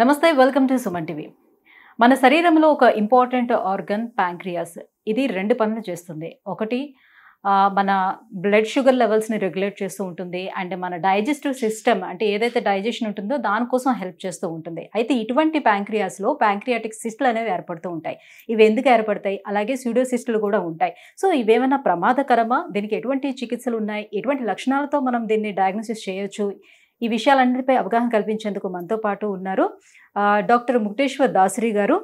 నమస్తే, welcome to Suman TV. మన శరీరంలో ఒక ఇంపార్టెంట్ ఆర్గన్ ప్యాంక్రియాస్. ఇది 2 పనులు చేస్తుంది. ఒకటి మన బ్లడ్ షుగర్ లెవెల్స్‌ని రెగ్యులేట్ చేస్తూ ఉంటుంది. అండ్ మన డైజెస్టివ్ సిస్టమ్ అంటే ఏదైతే డైజెషన్ ఉంటుందో దానికోసం హెల్ప్ చేస్తూ ఉంటుంది. అయితే ఇటువంటి ప్యాంక్రియాస్‌లో ప్యాంక్రియాటిక్ సిస్టులు అనేవి ఏర్పడుతూ ఉంటాయి. ఇవి ఎందుకు ఏర్పడతాయి? అలాగే స్యూడో సిస్టులు కూడా ఉంటాయి. సో ఇవేమైనా ప్రమాదకరమా? దీనికి ఎటువంటి చికిత్సలు ఉన్నాయి? ఎటువంటి లక్షణాలతో మనం దీన్ని డయాగ్నోసిస్ చేయొచ్చు? ఈ విషయాలన్నిటిపై అవగాహన కల్పించేందుకు మనతో పాటు ఉన్నారు డాక్టర్ ముక్తేశ్వర్ దాసరి గారు,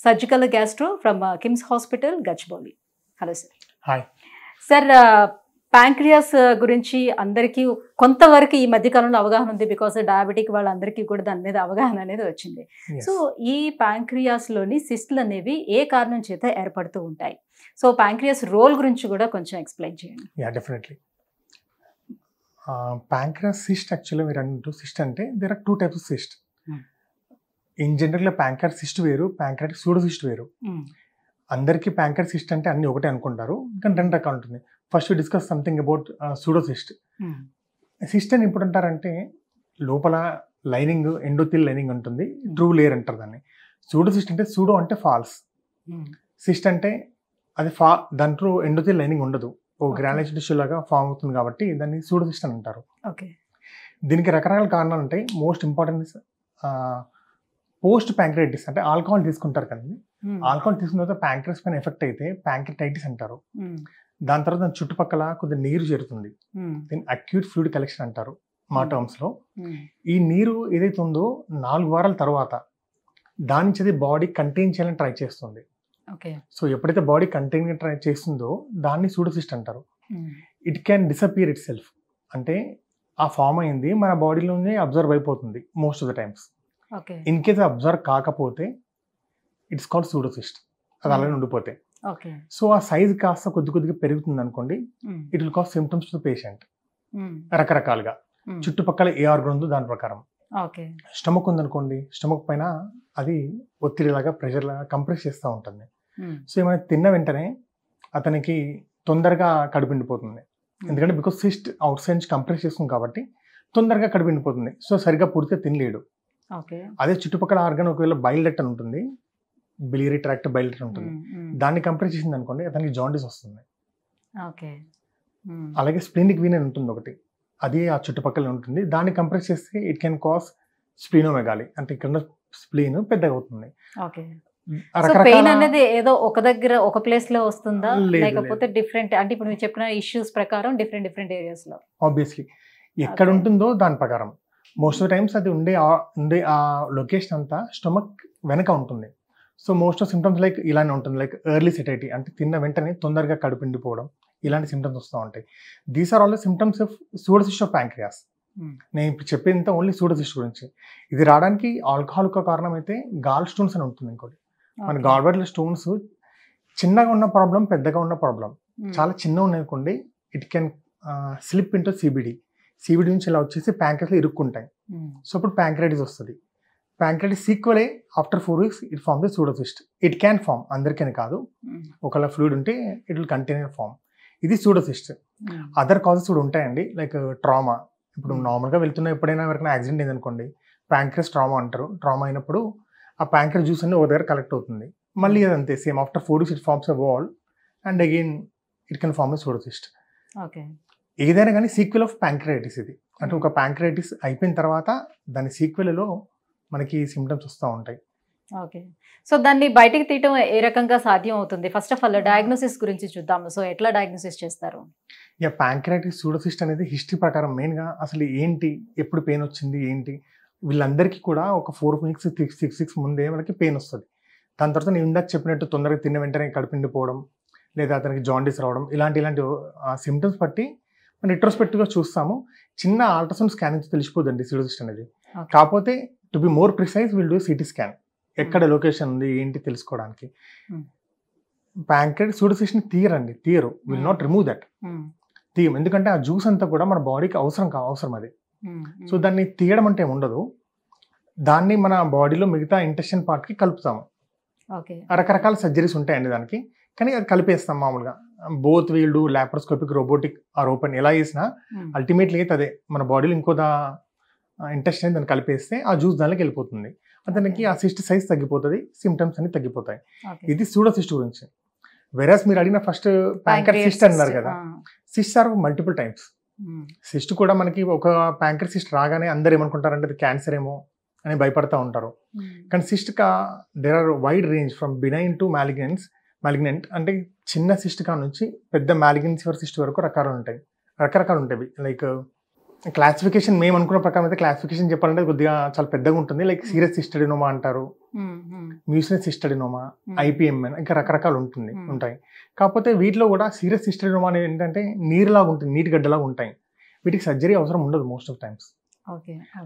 surgical gastro from KIMS hospital, Gachibowli. Hello sir. Hi sir. Pancreas గురించి అందరికీ కొంతవరకు ఈ మధ్యకాలంలో అవగాహన ఉంది. బికాస్ డయాబెటిక్ వాళ్ళందరికీ కూడా దాని మీద అవగాహన అనేది వచ్చింది. సో ఈ ప్యాంక్రియాస్లోని సిస్టులు అనేవి ఏ కారణం చేత ఏర్పడుతూ ఉంటాయి? సో ప్యాంక్రియాస్ రోల్ గురించి కూడా కొంచెం ఎక్స్ప్లెయిన్ చేయండి. డెఫినెట్లీ. ప్యాంక్రియాస్ సిస్ట్, యాక్చువల్గా మీరు అంటూ సిస్ట్ అంటే there are 2 types of cyst. In జనరల్గా ప్యాంక్రియాస్ సిస్ట్ వేరు, ప్యాంక్రియాటిక్ సూడో సిస్ట్ వేరు. అందరికీ ప్యాంక్రియాస్ సిస్ట్ అంటే అన్ని ఒకటే అనుకుంటారు, కానీ 2 రకాలు ఉంటుంది. First discuss something about pseudo cyst. Cyst అని ఎప్పుడు అంటారంటే లోపల లైనింగ్, ఎండోథెల్ లైనింగ్ ఉంటుంది, ట్రూ లేయర్ అంటారు దాన్ని. సూడో సిస్ట్ అంటే సూడో అంటే ఫాల్స్, సిస్ట్ అంటే అది దాంట్లో ఎండోథెల్ లైనింగ్ ఉండదు, ఓ గ్రాన్యులేషన్ టిష్యూ లాగా ఫామ్ అవుతుంది కాబట్టి దాన్ని సూడో సిస్ట్ అని అంటారు. దీనికి రకరకాల కారణాలు ఉంటాయి. మోస్ట్ ఇంపార్టెంట్ పోస్ట్ ప్యాంక్రియాటిస్ అంటే ఆల్కహాల్ తీసుకుంటారు కదండి. ఆల్కహాల్ తీసుకున్న తర్వాత ప్యాంక్రియాస్ పైన ఎఫెక్ట్ అయితే ప్యాంక్రియాటైటిస్ అంటారు. దాని తర్వాత దాని చుట్టుపక్కల కొద్దిగా నీరు చేరుతుంది, దీన్ని అక్యూట్ ఫ్లూయిడ్ కలెక్షన్ అంటారు మా టర్మ్స్ లో. ఈ నీరు ఏదైతే ఉందో 4 వారాల తర్వాత దాని నుంచి అది బాడీ కంటైన్ చేయాలని ట్రై చేస్తుంది. సో ఎప్పుడైతే బాడీ కంటైన్ ట్రై చేస్తుందో దాన్ని సూడోసిస్ట్ అంటారు. It can disappear it self, అంటే ఆ ఫామ్ అయింది మన బాడీలోనే అబ్జర్వ్ అయిపోతుంది most of the times. In case observe కాకపోతే ఇట్స్ కాల్డ్ సూడోసిస్ట్, అది అలానే ఉండిపోతే. సో ఆ సైజ్ కాస్త కొద్దిగా పెరుగుతుంది అనుకోండి, it will cause symptoms to the patient రకరకాలుగా. చుట్టుపక్కల ఏ ఆర్గన్ ఉందో దాని ప్రకారం. స్టమక్ ఉందనుకోండి, స్టమక్ పైన అది ఒత్తిడిలాగా ప్రెషర్ లాగా కంప్రెస్ చేస్తూ ఉంటుంది. సో ఏమైనా తిన్న వెంటనే అతనికి తొందరగా కడుపు నిండిపోతుంది, ఎందుకంటే బికాస్ సిస్ట్ అవుట్ సైడ్ నుంచి కంప్రెస్ చేస్తుంది కాబట్టి తొందరగా కడుపు నిండిపోతుంది. సో సరిగ్గా పూర్తిగా తినలేడు. అదే చుట్టుపక్కల ఆర్గన్ ఒకవేళ బైల్ డక్ట్ అని ఉంటుంది, బిలియరీ ట్రాక్ట్ బైల్ డక్ట్ ఉంటుంది, దాన్ని కంప్రెస్ చేసింది అనుకోండి అతనికి జాండిస్ వస్తుంది. అలాగే స్ప్లీనిక్ వీన్ అని ఉంటుంది ఒకటి, అది ఆ చుట్టుపక్కల ఉంటుంది, దాన్ని కంప్రెస్ చేస్తే ఇట్ కెన్ కాజ్ స్ప్లీనోమెగాలి, అంటే ఇక్కడ స్ప్లీన్ పెద్దగా అవుతుంది. పెయిన్ అనేది ఏదో ఒక దగ్గర ఒక ప్లేస్ లో వస్తుందా, లేకపోతే డిఫరెంట్ అంటే ఇప్పుడు మీరు చెప్పిన ఇష్యూస్ ప్రకారం డిఫరెంట్ ఏరియాస్ లో? ఆబ్వియస్లీ ఎక్కడ ఉంటుందో దాని ప్రకారం. మోస్ట్ ఆఫ్ ద టైమ్స్ అది ఉండే ఆ లొకేషన్ అంతా స్టమక్ వెనక ఉంటుంది. So most of symptoms like ఇలానే ఉంటుంది, లైక్ ఎర్లీ సెటైటీ, అంటే తిన్న వెంటనే తొందరగా కడుపు నిండిపోవడం, ఇలాంటి సిమ్టమ్స్ వస్తూ ఉంటాయి. These are all the symptoms of pseudocyst of pancreas. నేను ఇప్పుడు చెప్పేంత ఓన్లీ సూడోసిస్ట్ గురించి. ఇది రావడానికి ఆల్కహాల్ ఒక కారణం అయితే గాల్ స్టోన్స్ అని ఉంటుంది ఇంకోటి. మన గాల్ బ్లాడర్ స్టోన్స్ చిన్నగా ఉన్న ప్రాబ్లం, పెద్దగా ఉన్న ప్రాబ్లం. చాలా చిన్నగా ఉన్నాయనుకోండి, it can slip into CBD నుంచి ఇలా వచ్చేసి ప్యాంక్రియాస్లో ఇరుక్కుంటాయి. సో అప్పుడు ప్యాంక్రియాటిస్ వస్తుంది. Pancreatitis sequelae after 4 weeks it form the pseudocyst. It can form, అందరికీ కాదు, ఒకవేళ ఫ్లూయిడ్ ఉంటే ఇట్ విల్ కంటిన్యూ ఫార్మ్. ఇది సూడోసిస్ట్. అదర్ కాజెస్ కూడా ఉంటాయండి, లైక్ ట్రామా. ఇప్పుడు నార్మల్గా వెళ్తున్నా ఎప్పుడైనా ఎవరికైనా యాక్సిడెంట్ అయిందనుకోండి, ప్యాంక్రియాస్ ట్రామా అంటారు. ట్రామా అయినప్పుడు ఆ ప్యాంక్రియాస్ జ్యూస్ అన్ని ఒక దగ్గర కలెక్ట్ అవుతుంది, మళ్ళీ అదంతే same after 4 weeks it forms a wall and again it can form a pseudocyst. ఏదైనా కానీ సీక్వెల్ ఆఫ్ ప్యాంక్రియాటిస్ ఇది, అంటే ఒక ప్యాంక్రియాటిస్ అయిపోయిన తర్వాత దాని సీక్వెల్లో మనకి సిమ్టమ్స్ వస్తూ ఉంటాయి. సో దాన్ని బయటికి తీయటం ఏ రకంగా సాధ్యం అవుతుంది? ఫస్ట్ ఆఫ్ ఆల్ డయాగ్నోసిస్ గురించి చూద్దాము. సో ఎట్లా డయాగ్నోసిస్ చేస్తారు? ప్యాంక్రియాటిస్ సూడోసిస్ట్ అనేది హిస్టరీ ప్రకారం మెయిన్గా అసలు ఏంటి, ఎప్పుడు పెయిన్ వచ్చింది ఏంటి, వీళ్ళందరికీ కూడా ఒక 4 weeks 6 weeks ముందే వాళ్ళకి పెయిన్ వస్తుంది. దాని తర్వాత నేను ఇందాక చెప్పినట్టు తొందరగా తిన్న వెంటనే కడుపు నిండిపోవడం, లేదా అతనికి జాండిస్ రావడం, ఇలాంటి సిమ్టమ్స్ బట్టి మనం రిట్రోస్పెక్టివ్గా చూస్తాము. చిన్న అల్ట్రాసౌండ్ స్కాన్ నుంచి తెలిసిపోదండి సూడోసిస్ట్ అనేది. కాకపోతే to be more precise will do CT scan, ఎక్కడ లొకేషన్ ఉంది ఏంటి తెలుసుకోవడానికి. ప్యాంక్రియాటిస్ సూడోసిస్ట్ని తీయరు, విల్ నాట్ రిమూవ్ దట్, తీయం. ఎందుకంటే ఆ జ్యూస్ అంతా కూడా మన బాడీకి అవసరం అది. సో దాన్ని తీయడం అంటే ఉండదు, దాన్ని మన బాడీలో మిగతా ఇంటెస్టైన్ పార్ట్కి కలుపుతాము. రకరకాల సర్జరీస్ ఉంటాయండి దానికి, కానీ అది కలిపేస్తాం మామూలుగా. Both we'll do laparoscopic, robotic or open, ఎలా చేసినా అల్టిమేట్లీ అయితే అదే మన బాడీలో ఇంకో ఇంటెస్టైన్ దాన్ని కలిపేస్తే ఆ జ్యూస్ దానిలోకి వెళ్ళిపోతుంది. అతనికి ఆ సిస్ట్ సైజ్ తగ్గిపోతుంది, సిమ్టమ్స్ అన్ని తగ్గిపోతాయి. ఇది సూడోసిస్ట్ గురించి. వెరాస్ మీరు అడిగిన ఫస్ట్ ప్యాంకర్ సిస్ట్ అన్నారు కదా, cyst are multiple types. Cyst కూడా మనకి ఒక ప్యాంకర్ సిస్ట్ రాగానే అందరు ఏమనుకుంటారంటే అది క్యాన్సర్ ఏమో అని భయపడతా ఉంటారు. కానీ cyst there are wide range from benign to malignant. అంటే చిన్న సిస్ట్ కా నుంచి పెద్ద మ్యాలిగ్నెన్సీ సిస్ట్ వరకు రకరకాలు ఉంటాయి. లైక్ క్లాసిఫికేషన్ మేము అనుకున్న ప్రకారం అయితే క్లాసిఫికేషన్ చెప్పాలంటే కొద్దిగా చాలా పెద్దగా ఉంటుంది. లైక్ సీరియస్ సిస్ట్ అడినోమా అంటారు, మ్యూసినస్ సిస్ట్ అడినోమా, IPMN, ఇంకా రకరకాలు ఉంటాయి. కాకపోతే వీటిలో కూడా సీరియస్ సిస్ట్ అడినోమా అనేది ఏంటంటే నీరులాగా ఉంటుంది, నీటి గడ్డలాగా ఉంటాయి. వీటికి సర్జరీ అవసరం ఉండదు మోస్ట్ ఆఫ్ టైమ్స్.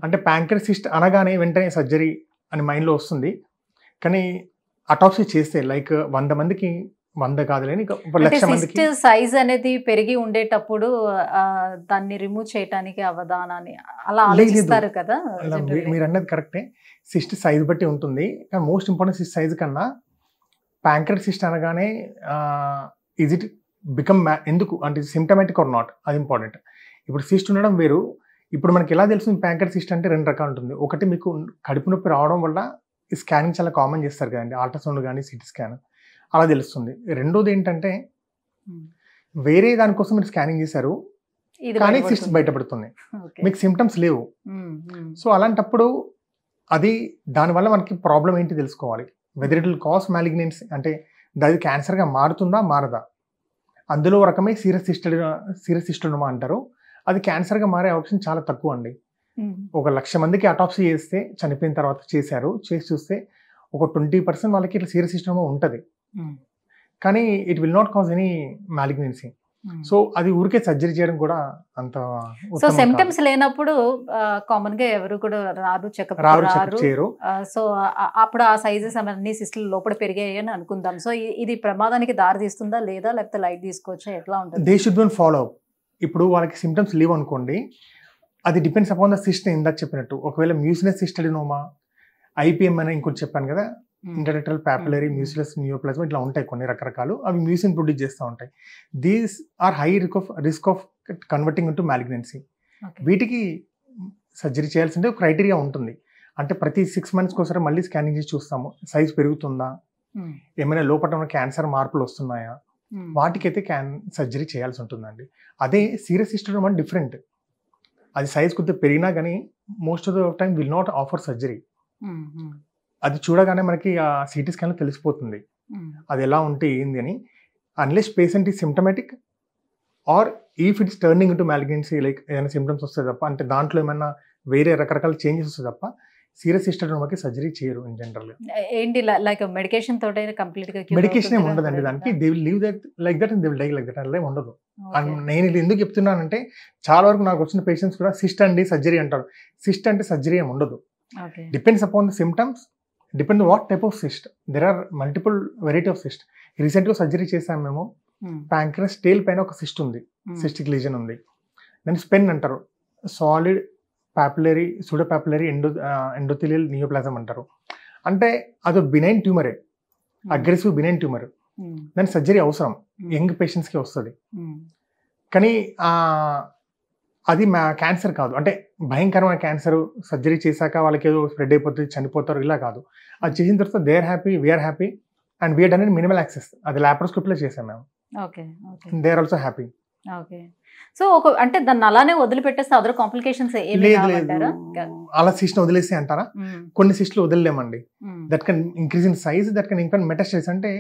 అంటే ప్యాంక్రియాస్ సిస్ట్ అనగానే వెంటనే సర్జరీ అని మైండ్లో వస్తుంది. కానీ అటాప్సీ చేస్తే లైక్ 100 మందికి 100 కాదులేని 1,00,000 మందికి సైజ్ అనేది పెరిగి ఉండేటప్పుడు దాన్ని రిమూవ్ చేయడానికి అవధానాన్ని అలా ఆలోచిస్తారు కదా. మీరు అన్నది కరెక్టే, సిస్ట్ సైజ్ బట్టి ఉంటుంది. కానీ మోస్ట్ ఇంపార్టెంట్ సిస్ట్ సైజ్ కన్నా ప్యాంక్రియాస్ సిస్ట్ అనగానే ఇజ్ ఇట్ బికమ్ ఎందుకు అంటే సిమ్టమాటిక్ ఆర్ నాట్, అది ఇంపార్టెంట్. ఇప్పుడు సిస్ట్ ఉండడం వేరు. ఇప్పుడు మనకి ఎలా తెలుస్తుంది ప్యాంక్రియాస్ సిస్ట్ అంటే 2 రకాలు ఉంటుంది. ఒకటి మీకు కడుపు నొప్పి రావడం వల్ల ఈ స్కానింగ్ చాలా కామన్ చేస్తారు కదండి, అల్ట్రాసౌండ్ కానీ సిటీ స్కాన్, అలా తెలుస్తుంది. రెండోది ఏంటంటే వేరే దానికోసం మీరు స్కానింగ్ చేశారు కానీ సిస్ట్ బయటపడుతుంది, మీకు సిమ్టమ్స్ లేవు. సో అలాంటప్పుడు అది దానివల్ల మనకి ప్రాబ్లం ఏంటి తెలుసుకోవాలి. Whether it will cause malignancy, అంటే అది క్యాన్సర్గా మారుతుందా మారదా. అందులో రకమే సీరియస్ సిస్టోనోమా అంటారు. అది క్యాన్సర్గా మారే ఆప్షన్ చాలా తక్కువ అండి. 1,00,000 మందికి అటాప్సీ చేస్తే చనిపోయిన తర్వాత చేసి చూస్తే ఒక 20% వాళ్ళకి ఇట్లా సీరియస్ సిస్టోనోమా ఉంటుంది. కానీ it will not cause any malignancy. So అది ఊరికే సర్జరీ చేయడం కూడా అంత. సో సిమ్టమ్స్ లేనప్పుడు కామన్ గా ఎవరు కూడా రారు, చెకప్ చేయరు. సో అప్పుడు ఆ సైజెస్ అన్ని సిస్టమ్ లోపల పెరిగాయి అని అనుకుందాం. సో ఇది ప్రమాదానికి దారి తీస్తుందా లేదా, లేకపోతే లైట్ తీసుకోవచ్చా, ఎట్లా ఉంటుంది? They should be follow up. ఇప్పుడు వాళ్ళకి సిమ్టమ్స్ లేవు అనుకోండి, అది డిపెండ్స్ అపాన్ ద సిస్ట్. ఇందాక చెప్పినట్టు ఒకవేళ మ్యూసినస్ సిస్ట్ అడినోమా, IPMN ఇంకోటి చెప్పాను కదా, ఇంటర్రెక్టల్ పాపులరీ మ్యూసిలస్ నియోప్లాజ్మా, ఇట్లా ఉంటాయి కొన్ని రకరకాలు. అవి మ్యూసిన్ ప్రొడ్యూస్ చేస్తూ ఉంటాయి. These are high risk of converting into malignancy. వీటికి సర్జరీ చేయాల్సిందే క్రైటీరియా ఉంటుంది. అంటే ప్రతి 6 months ఒకసారి మళ్ళీ స్కానింగ్ చేసి చూస్తాము, సైజ్ పెరుగుతుందా, ఏమైనా లోపల క్యాన్సర్ మార్పులు వస్తున్నాయా, వాటికైతే సర్జరీ చేయాల్సి ఉంటుందండి. అదే సీరియస్ సిస్టోనోమా డిఫరెంట్, అది సైజ్ కొద్దిగా పెరిగినా కానీ most of the time will not offer surgery. అది చూడగానే మనకి ఆ CT స్కాన్లో తెలిసిపోతుంది అది ఎలా ఉంటే ఏంది అని. అన్లెస్ పేషెంట్ ఈ symptomatic or if it's turning into malignancy, like ఏదైనా సిమ్టమ్స్ వస్తాయి తప్ప, అంటే దాంట్లో ఏమైనా వేరే రకరకాల చేంజెస్ వస్తాయి తప్ప సీరియస్ సిస్టోనోమాకి సర్జరీ చేయరు ఇన్ జనరల్. ఏంటి లైక్ మెడికేషన్ తోటే కంప్లీట్ గా మెడికేషన్ ఏమి ఉండదండి దానికి. They will leave that like that and they will die like that, అలా ఏమి ఉండదు. అండ్ నేను ఇది ఎందుకు చెప్తున్నానంటే చాలా వరకు నాకు వచ్చిన పేషెంట్స్ కూడా సిస్ట్ అండి సర్జరీ అంటారు. సిస్ట్ అంటే సర్జరీ ఏమి ఉండదు. Depends upon the symptoms, depend what type of cyst. There are multiple variety of cyst. రీసెంట్గా సర్జరీ చేసాం మేము. ప్యాంక్రియాస్ టేల్ పైన ఒక సిస్ట్ ఉంది, సిస్టిక్ లీజన్ ఉంది. దాన్ని స్పెన్ అంటారు, సాలిడ్ పాపులరీ సూడో పాపులరీ ఎండోథెలియల్ నియోప్లాజం అంటారు. అంటే అది బినైన్ ట్యూమరే, అగ్రెసివ్ బినైన్ ట్యూమర్. దాని సర్జరీ అవసరం, యంగ్ పేషెంట్స్కి వస్తుంది. కానీ అది క్యాన్సర్ కాదు, అంటే భయంకరమైన క్యాన్సర్. సర్జరీ చేశాక వాళ్ళకి ఏదో స్ప్రెడ్ అయిపోతుంది, చనిపోతారు, ఇలా కాదు. అది చేసిన తర్వాత they are happy, we're happy and we're done in minimal access. అది లాప్రోస్కోపీలో చేసాం మేము. They are also happy. So అంటే దాన్ని అలానే వదిలిపెట్టేస్తే అదర్ కాంప్లికేషన్స్ అలా సిస్ట్ వదిలేసి అంటారా? కొన్ని సిస్ట్లు వదిలేమండి. That can increase in size, that can ఇంకా మెటాస్టేస్. అంటే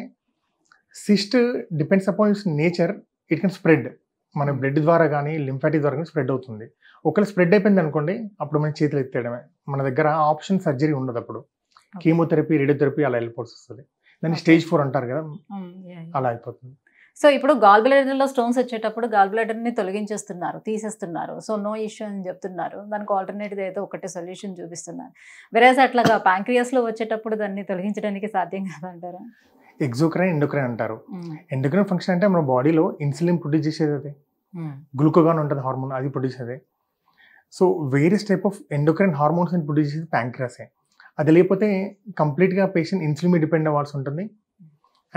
cyst depends upon its nature, it can spread. మన బ్లడ్ ద్వారా కానీ లింఫాటిక్ ద్వారా కానీ స్ప్రెడ్ అవుతుంది. ఒకవేళ స్ప్రెడ్ అయిపోయింది అనుకోండి, అప్పుడు మన చేతులు ఎత్తేయడమే. మన దగ్గర ఆప్షన్ సర్జరీ ఉండదు. అప్పుడు కీమోథెరపీ, రేడియోథెరపీ అలా వెళ్ళిపోవాల్సి వస్తుంది. దాన్ని స్టేజ్ 4 అంటారు కదా, అలా అయిపోతుంది. సో ఇప్పుడు గాల్ బ్లాడర్లో స్టోన్స్ వచ్చేటప్పుడు గాల్ బ్లాడర్ని తీసేస్తున్నారు. సో నో ఇష్యూ అని చెప్తున్నారు. దానికి ఆల్టర్నేటివ్ అయితే ఒకటే సొల్యూషన్ చూపిస్తున్నారు. వెరాజ్ అట్లాగా ప్యాంక్రియాస్లో వచ్చేటప్పుడు దాన్ని తొలగించడానికి సాధ్యం కాదంటారా? ఎగ్జోక్రైన్, ఎండోక్రైన్ అంటారు. ఎండోక్రైన్ ఫంక్షన్ అంటే మన బాడీలో ఇన్సులిన్ ప్రొడ్యూస్ చేసేది అదే, గ్లూకోగాన్ ఉంటుంది హార్మోన్, అది ప్రొడ్యూస్ అదే. So various type of endocrine hormones produce చేసేది ప్యాంక్రియాసే. అది లేకపోతే కంప్లీట్గా పేషెంట్ ఇన్సులిన్ మీద డిపెండ్ అవ్వాల్సి ఉంటుంది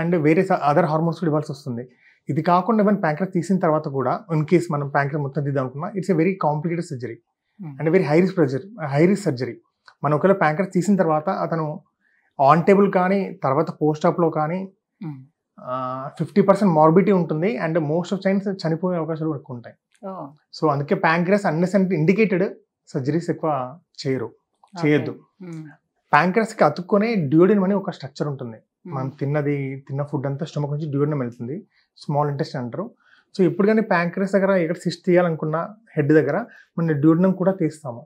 అండ్ వేరే అదర్ హార్మోన్స్ కూడా ఇవ్వాల్సి వస్తుంది. ఇది కాకుండా ఈవెన్ ప్యాంక్రియాస్ తీసిన తర్వాత కూడా ఇన్ కేస్ మనం ప్యాంక్రియాస్ మొత్తం తీద్దాం అనుకున్నా, it's a very complicated surgery. అంటే వెరీ హై రిస్క్ సర్జరీ. మనం ఒకవేళ ప్యాంక్రస్ తీసిన తర్వాత అతను ఆన్ టేబుల్ కానీ తర్వాత పోస్ట్ ఆప్లో కానీ 50% మార్బిలిటీ ఉంటుంది అండ్ మోస్ట్ ఆఫ్ టైమ్స్ చనిపోయే అవకాశాలు ఎక్కువ ఉంటాయి. సో అందుకే ప్యాంక్రస్ అన్నెసెంట్ ఇండికేటెడ్ సర్జరీస్ ఎక్కువ చేయొద్దు. ప్యాంక్రస్కి అతుక్కునే డ్యూడినం అని ఒక స్ట్రక్చర్ ఉంటుంది. మనం తిన్న ఫుడ్ అంతా స్టమక్ నుంచి డ్యూడినం వెళ్తుంది, స్మాల్ ఇంటెస్టైన్ అంటారు. సో ఇప్పుడు కానీ ప్యాంక్రస్ దగ్గర ఎక్కడ సిస్ట్ తీయాలనుకున్న హెడ్ దగ్గర మన డ్యూడినం కూడా తీస్తాము.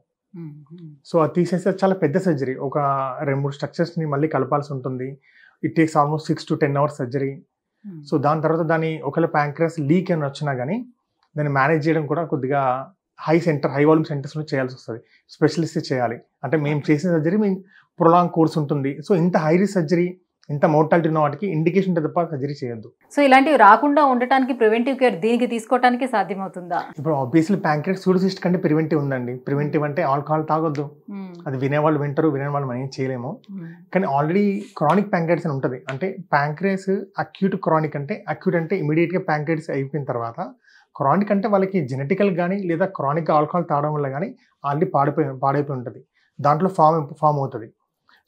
సో అది తీసేస్తే చాలా పెద్ద సర్జరీ, ఒక 2-3 స్ట్రక్చర్స్ని మళ్ళీ కలపాల్సి ఉంటుంది. It takes almost 6 to 10 hours surgery. So దాని తర్వాత దాని ఒకవేళ ప్యాంక్రస్ లీక్ అని వచ్చినా కానీ దాన్ని మేనేజ్ చేయడం కూడా కొద్దిగా హై వాల్యూమ్ సెంటర్స్లో చేయాల్సి వస్తుంది. స్పెషలిస్ట్ చేయాలి. అంటే మేము చేసిన సర్జరీ మేము ప్రొలాంగ్ కోర్స్ ఉంటుంది. సో ఇంత హై రిస్క్ సర్జరీ, ఇంత మోర్టాలిటీ ఉన్న వాటికి ఇండికేషన్ ఉంటే తప్ప సర్జరీ చేయొద్దు. సో ఇలాంటివి రాకుండా ఉండటానికి ప్రివెంటివ్ కేర్ దీనికి తీసుకోవడానికి సాధ్యమవుతుందా? ఇప్పుడు ఆబ్వియస్లీ ప్యాంక్రియాటిక్ సూడోసిస్ట్ కంటే ప్రివెంటివ్ ఉందండి. ప్రివెంటివ్ అంటే ఆల్కహాల్ తాగొద్దు, అది వినేవాళ్ళు వింటారు, వినేవాళ్ళు మనం ఏం చేయలేము. కానీ ఆల్రెడీ క్రానిక్ ప్యాంక్రియాటిస్ అని ఉంటుంది. అంటే ప్యాంక్రియాస్ అక్యూట్, క్రానిక్ అంటే అక్యూట్ అంటే ఇమీడియట్గా ప్యాంక్రియాటిస్ అయిపోయిన తర్వాత, క్రానిక్ అంటే వాళ్ళకి జెనెటికల్ కానీ లేదా క్రానిక్ ఆల్కహాల్ తాగడం వల్ల కానీ ఆల్రెడీ పాడైపోయి ఉంటుంది, దాంట్లో ఫామ్ అవుతుంది.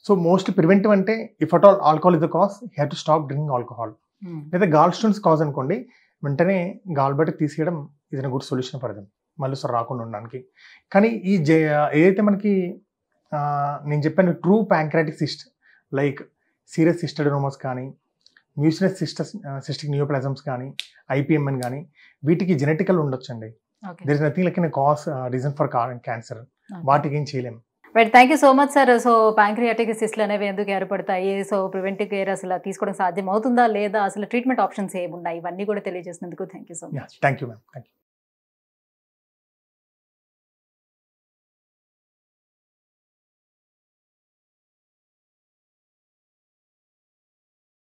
సో మోస్ట్లీ ప్రివెంటివ్ అంటే if at all alcohol is the cause, you have to stop drinking alcohol. లేదా గాల్ స్టోన్స్ కాజ్ అనుకోండి, వెంటనే గాల్ బయట తీసేయడం ఇది గుడ్ సొల్యూషన్ ఫర్ దెమ్, మళ్ళీ సార్ రాకుండా ఉండడానికి. కానీ ఏదైతే మనకి నేను చెప్పాను true pancreatic cyst like serious cystadenomas కానీ, మ్యూసినస్ సిస్టిక్ నియోప్లాజమ్స్ కానీ, IPMN కానీ, వీటికి జెనెటికల్ ఉండొచ్చండి. There is nothing like cause reason for cancer. వాటికి ఏం చేయలేము. Right, thank you so much sir. So pancreatic సిస్ట్లు అనేవి ఎందుకు ఏర్పడతాయి, సో ప్రివెంటివ్ కేర్ అసలు తీసుకోవడం సాధ్యం అవుతుందా లేదా, అసలు ట్రీట్మెంట్ ఆప్షన్స్ ఏమున్నాయి, ఇవన్నీ కూడా తెలియజేసినందుకు thank you so much. Thank you ma'am.